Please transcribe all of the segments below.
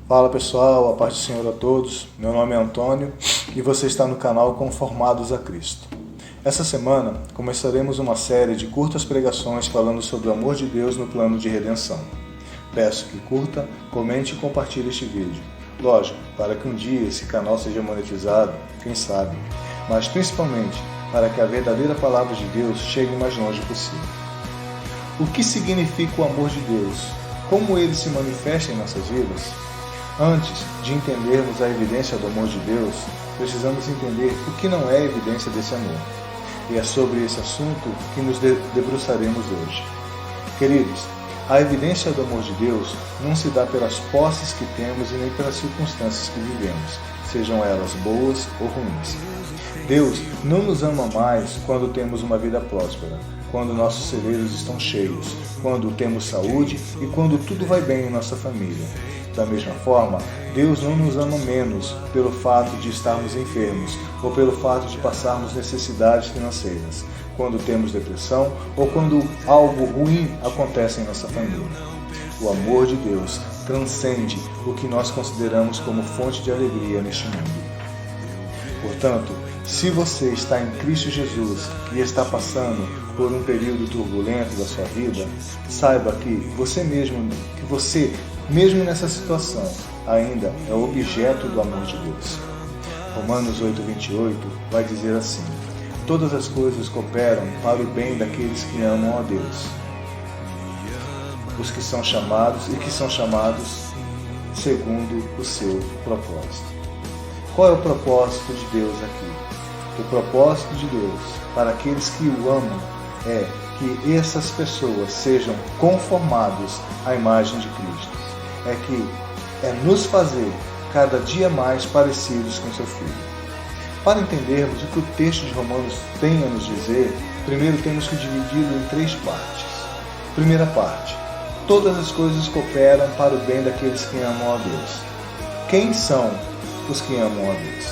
Fala pessoal, a paz do Senhor a todos. Meu nome é Antônio e você está no canal Conformados a Cristo. Essa semana começaremos uma série de curtas pregações falando sobre o amor de Deus no plano de redenção. Peço que curta, comente e compartilhe este vídeo. Lógico, para que um dia esse canal seja monetizado, quem sabe, mas principalmente para que a verdadeira palavra de Deus chegue o mais longe possível. O que significa o amor de Deus? Como ele se manifesta em nossas vidas? Antes de entendermos a evidência do amor de Deus, precisamos entender o que não é evidência desse amor. E é sobre esse assunto que nos debruçaremos hoje. Queridos, a evidência do amor de Deus não se dá pelas posses que temos e nem pelas circunstâncias que vivemos, sejam elas boas ou ruins. Deus não nos ama mais quando temos uma vida próspera, quando nossos celeiros estão cheios, quando temos saúde e quando tudo vai bem em nossa família. Da mesma forma, Deus não nos ama menos pelo fato de estarmos enfermos ou pelo fato de passarmos necessidades financeiras, quando temos depressão ou quando algo ruim acontece em nossa família. O amor de Deus transcende o que nós consideramos como fonte de alegria neste mundo. Portanto, se você está em Cristo Jesus e está passando por um período turbulento da sua vida, saiba que você mesmo nessa situação, ainda é objeto do amor de Deus. Romanos 8:28 vai dizer assim: todas as coisas cooperam para o bem daqueles que amam a Deus, os que são chamados e que são chamados segundo o seu propósito. Qual é o propósito de Deus aqui? O propósito de Deus para aqueles que o amam é que essas pessoas sejam conformados à imagem de Cristo. É nos fazer cada dia mais parecidos com seu Filho. Para entendermos o que o texto de Romanos tem a nos dizer, primeiro temos que dividi-lo em 3 partes. Primeira parte: todas as coisas cooperam para o bem daqueles que amam a Deus. Quem são os que amam a Deus?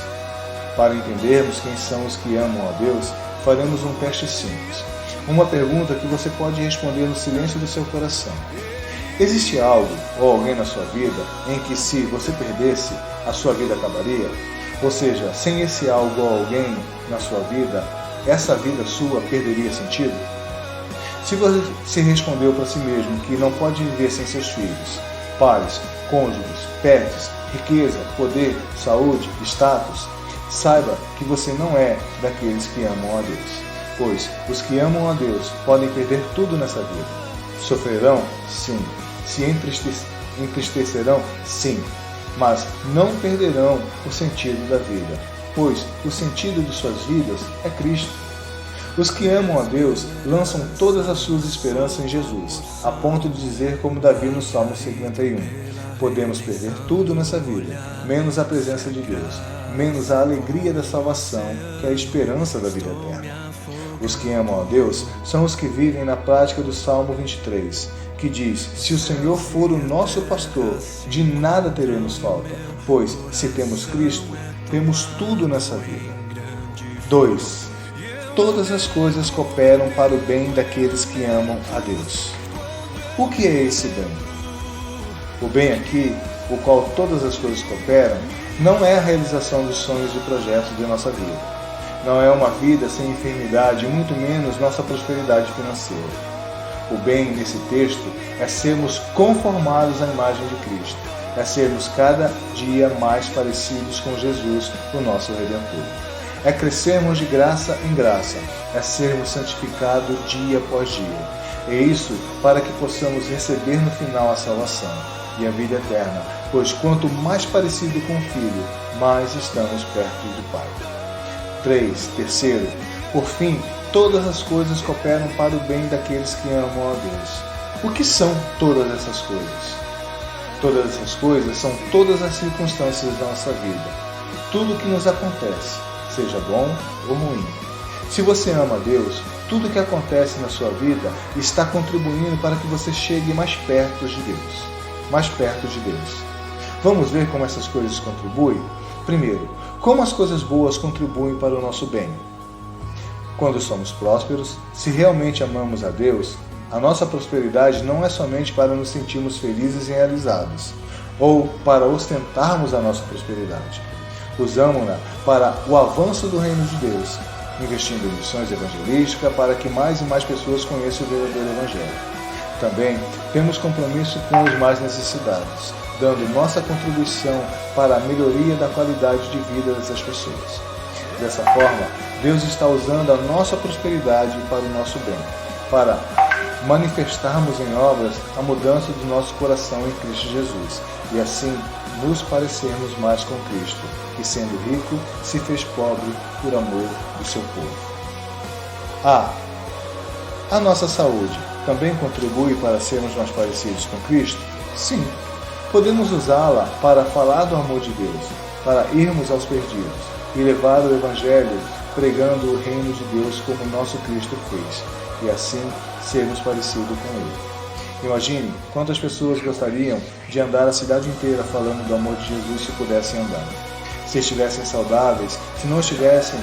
Para entendermos quem são os que amam a Deus, faremos um teste simples. Uma pergunta que você pode responder no silêncio do seu coração. Existe algo ou alguém na sua vida em que, se você perdesse, a sua vida acabaria? Ou seja, sem esse algo ou alguém na sua vida, essa vida sua perderia sentido? Se você se respondeu para si mesmo que não pode viver sem seus filhos, pais, cônjuges, pets, riqueza, poder, saúde, status, saiba que você não é daqueles que amam a Deus. Pois os que amam a Deus podem perder tudo nessa vida. Sofrerão? Sim. Se entristecerão? Sim. Mas não perderão o sentido da vida, pois o sentido de suas vidas é Cristo. Os que amam a Deus lançam todas as suas esperanças em Jesus, a ponto de dizer como Davi no Salmo 51, podemos perder tudo nessa vida, menos a presença de Deus, menos a alegria da salvação, que é a esperança da vida eterna. Os que amam a Deus são os que vivem na prática do Salmo 23, que diz: se o Senhor for o nosso pastor, de nada teremos falta, pois, se temos Cristo, temos tudo nessa vida. 2. Todas as coisas cooperam para o bem daqueles que amam a Deus. O que é esse bem? O bem aqui, o qual todas as coisas cooperam, não é a realização dos sonhos e projetos de nossa vida. Não é uma vida sem enfermidade, muito menos nossa prosperidade financeira. O bem nesse texto é sermos conformados à imagem de Cristo, é sermos cada dia mais parecidos com Jesus, o nosso Redentor. É crescermos de graça em graça, é sermos santificados dia após dia. É isso para que possamos receber no final a salvação e a vida eterna, pois quanto mais parecido com o Filho, mais estamos perto do Pai. 3. Por fim, todas as coisas cooperam para o bem daqueles que amam a Deus. O que são todas essas coisas? Todas essas coisas são todas as circunstâncias da nossa vida. Tudo o que nos acontece, seja bom ou ruim. Se você ama a Deus, tudo o que acontece na sua vida está contribuindo para que você chegue mais perto de Deus. Mais perto de Deus. Vamos ver como essas coisas contribuem? Primeiro, como as coisas boas contribuem para o nosso bem. Quando somos prósperos, se realmente amamos a Deus, a nossa prosperidade não é somente para nos sentirmos felizes e realizados. ou para ostentarmos a nossa prosperidade. Usamos-na para o avanço do reino de Deus, investindo em missões evangelísticas para que mais e mais pessoas conheçam o verdadeiro Evangelho. Também temos compromisso com os mais necessitados, dando nossa contribuição para a melhoria da qualidade de vida dessas pessoas. Dessa forma, Deus está usando a nossa prosperidade para o nosso bem, para manifestarmos em obras a mudança do nosso coração em Cristo Jesus, e assim nos parecermos mais com Cristo, que sendo rico, se fez pobre por amor do seu povo. A nossa saúde também contribui para sermos mais parecidos com Cristo? Sim. Podemos usá-la para falar do amor de Deus, para irmos aos perdidos e levar o Evangelho pregando o reino de Deus como nosso Cristo fez, e assim sermos parecidos com Ele. Imagine quantas pessoas gostariam de andar a cidade inteira falando do amor de Jesus se pudessem andar. Se estivessem saudáveis, se não estivessem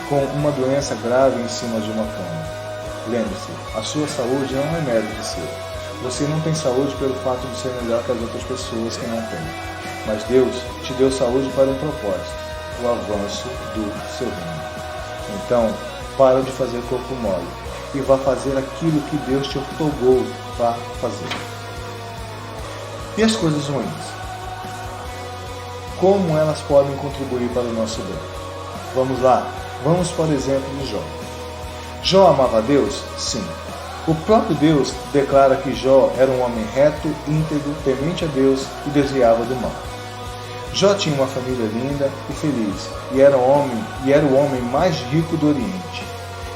com uma doença grave em cima de uma cama. Lembre-se, a sua saúde não é mérito seu. Você não tem saúde pelo fato de ser melhor que as outras pessoas que não têm. Mas Deus te deu saúde para um propósito, o avanço do seu reino. Então, para de fazer corpo mole e vá fazer aquilo que Deus te outorgou para fazer. E as coisas ruins? Como elas podem contribuir para o nosso bem? Vamos lá, vamos por exemplo de Jó. Jó amava a Deus? Sim. O próprio Deus declara que Jó era um homem reto, íntegro, temente a Deus e desviava do mal. Jó tinha uma família linda e feliz, e era o homem mais rico do Oriente.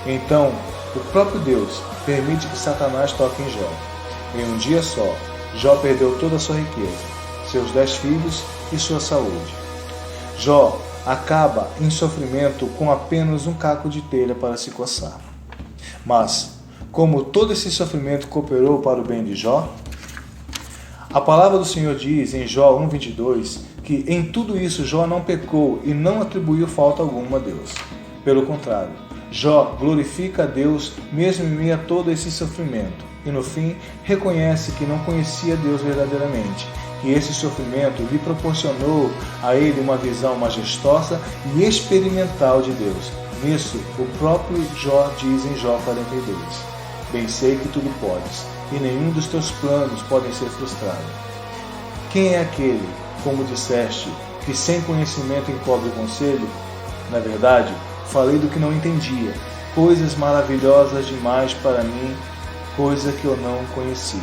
Então, o próprio Deus permite que Satanás toque em Jó. Em um dia só, Jó perdeu toda a sua riqueza, seus 10 filhos e sua saúde. Jó acaba em sofrimento com apenas um caco de telha para se coçar. Mas, como todo esse sofrimento cooperou para o bem de Jó? A palavra do Senhor diz em Jó 1,22 que em tudo isso Jó não pecou e não atribuiu falta alguma a Deus. Pelo contrário, Jó glorifica a Deus mesmo em meio a todo esse sofrimento e no fim reconhece que não conhecia Deus verdadeiramente, que esse sofrimento lhe proporcionou a ele uma visão majestosa e experimental de Deus. Nisso, o próprio Jó diz em Jó 42, bem sei que tudo podes, e nenhum dos teus planos podem ser frustrados. Quem é aquele, como disseste, que sem conhecimento encobre o conselho? Na verdade, falei do que não entendia, coisas maravilhosas demais para mim, coisa que eu não conhecia.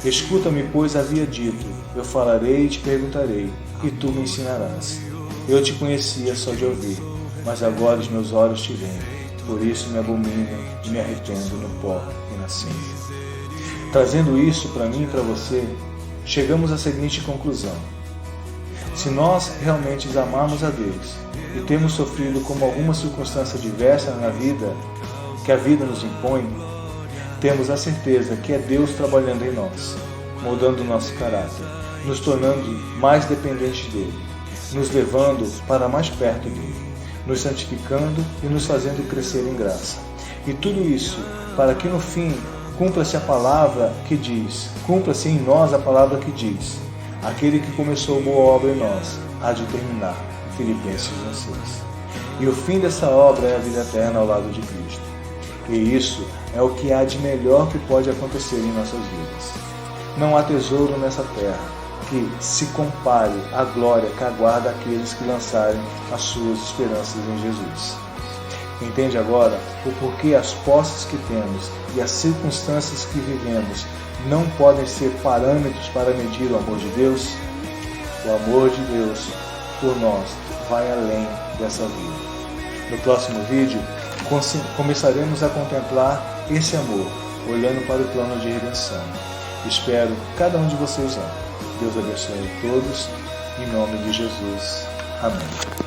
Escuta-me, pois havia dito, eu falarei e te perguntarei, e tu me ensinarás. Eu te conhecia só de ouvir, mas agora os meus olhos te veem, por isso me abomino e me arrependo no pó e na cinza. Trazendo isso para mim e para você, chegamos à seguinte conclusão. Se nós realmente amarmos a Deus e temos sofrido como alguma circunstância diversa na vida, que a vida nos impõe, temos a certeza que é Deus trabalhando em nós, moldando o nosso caráter, nos tornando mais dependentes dEle, nos levando para mais perto dEle, nos santificando e nos fazendo crescer em graça. E tudo isso para que no fim cumpra-se a palavra que diz, cumpra-se em nós a palavra que diz, aquele que começou boa obra em nós, há de terminar, Filipenses 1,6. E o fim dessa obra é a vida eterna ao lado de Cristo. E isso é o que há de melhor que pode acontecer em nossas vidas. Não há tesouro nessa terra que se compare à glória que aguarda aqueles que lançarem as suas esperanças em Jesus. Entende agora o porquê as posses que temos e as circunstâncias que vivemos não podem ser parâmetros para medir o amor de Deus? O amor de Deus por nós vai além dessa vida. No próximo vídeo, começaremos a contemplar esse amor, olhando para o plano de redenção. Espero cada um de vocês lá. Deus abençoe a todos, em nome de Jesus. Amém.